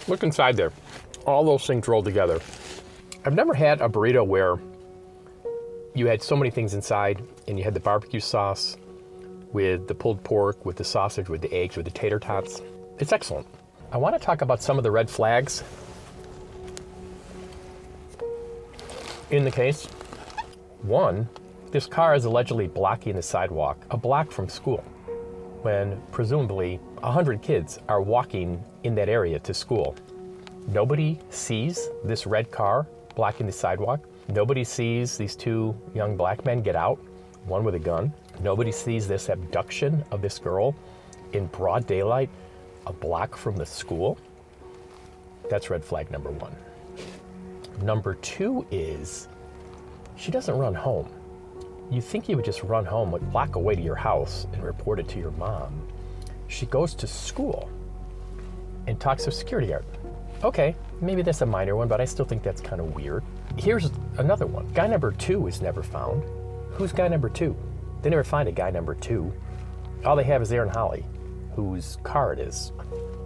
Look inside there. All those things rolled together. I've never had a burrito where you had so many things inside and you had the barbecue sauce with the pulled pork, with the sausage, with the eggs, with the tater tots. It's excellent. I want to talk about some of the red flags in the case. One, this car is allegedly blocking the sidewalk a block from school when presumably 100 kids are walking in that area to school. Nobody sees this red car blocking the sidewalk. Nobody sees these two young black men get out, one with a gun. Nobody sees this abduction of this girl in broad daylight, a block from the school. That's red flag number one. Number two is she doesn't run home. You think you would just run home, like walk away to your house and report it to your mom. She goes to school and talks to a security guard. Okay, maybe that's a minor one, but I still think that's kind of weird. Here's another one. Guy number two is never found. Who's guy number two? They never find a guy number two. All they have is Aaron Holley, whose car it is.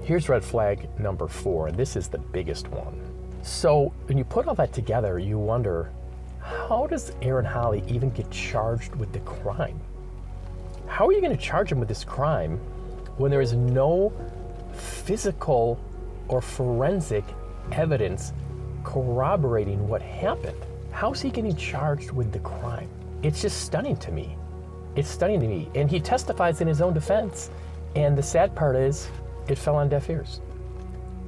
Here's red flag number four, and this is the biggest one. So when you put all that together, you wonder, how does Aaron Holley even get charged with the crime? How are you going to charge him with this crime when there is no physical or forensic evidence corroborating what happened? How's he getting charged with the crime? It's just stunning to me. It's stunning to me. And he testifies in his own defense. And the sad part is, it fell on deaf ears.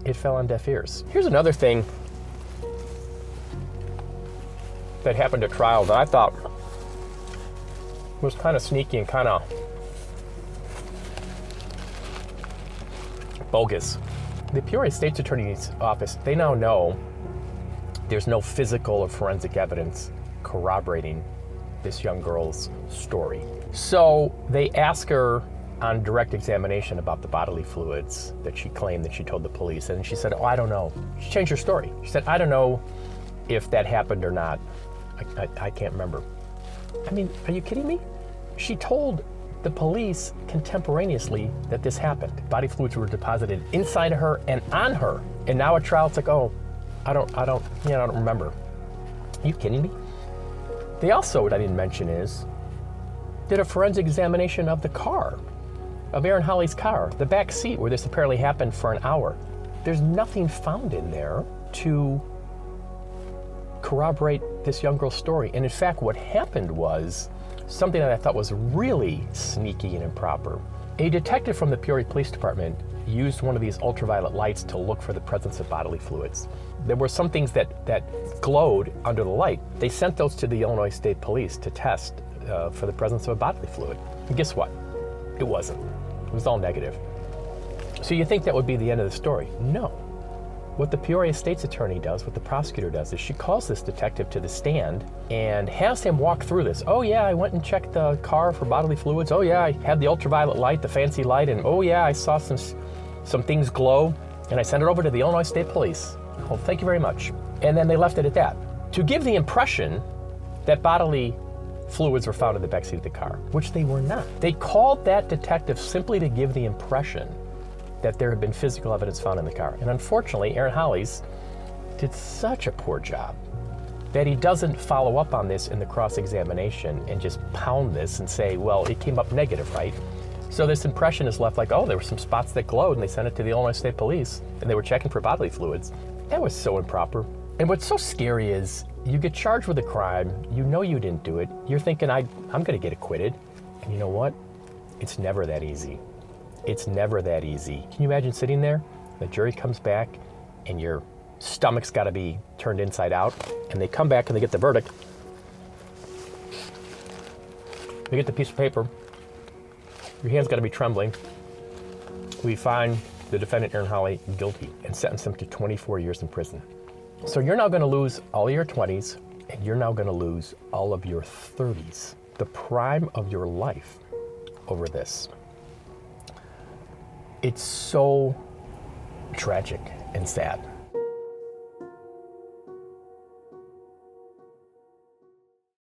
It fell on deaf ears. Here's another thing that happened at trial that I thought was kind of sneaky and kind of bogus. The Peoria State's Attorney's Office, they now know there's no physical or forensic evidence corroborating this young girl's story. So they ask her on direct examination about the bodily fluids that she claimed that she told the police. And she said, oh, I don't know. She changed her story. She said, I don't know if that happened or not. I can't remember. I mean, are you kidding me? She told the police contemporaneously that this happened. Body fluids were deposited inside of her and on her. And now at trial, it's like, oh, I don't remember. Are you kidding me? They also, what I didn't mention is, did a forensic examination of the car, of Aaron Holley's car, the back seat where this apparently happened for an hour. There's nothing found in there to corroborate this young girl's story. And in fact, what happened was something that I thought was really sneaky and improper. A detective from the Peoria Police Department used one of these ultraviolet lights to look for the presence of bodily fluids. There were some things that glowed under the light. They sent those to the Illinois State Police to test for the presence of a bodily fluid. And guess what? It wasn't. It was all negative. So you think that would be the end of the story? No. What the Peoria State's attorney does, what the prosecutor does, is she calls this detective to the stand and has him walk through this. Oh yeah, I went and checked the car for bodily fluids. Oh yeah, I had the ultraviolet light, the fancy light, and oh yeah, I saw some things glow, and I sent it over to the Illinois State Police. Well, thank you very much. And then they left it at that. To give the impression that bodily fluids were found in the backseat of the car, which they were not. They called that detective simply to give the impression that there had been physical evidence found in the car. And unfortunately, Aaron Holley's did such a poor job that he doesn't follow up on this in the cross-examination and just pound this and say, well, it came up negative, right? So this impression is left like, oh, there were some spots that glowed and they sent it to the Illinois State Police and they were checking for bodily fluids. That was so improper. And what's so scary is you get charged with a crime, you know you didn't do it, you're thinking, I'm gonna get acquitted. And you know what? It's never that easy. It's never that easy. Can you imagine sitting there? The jury comes back and your stomach's gotta be turned inside out, and they come back and they get the verdict. They get the piece of paper. Your hand's gotta be trembling. We find the defendant, Aaron Holley, guilty and sentence him to 24 years in prison. So you're now gonna lose all of your 20s and you're now gonna lose all of your 30s, the prime of your life, over this. It's so tragic and sad.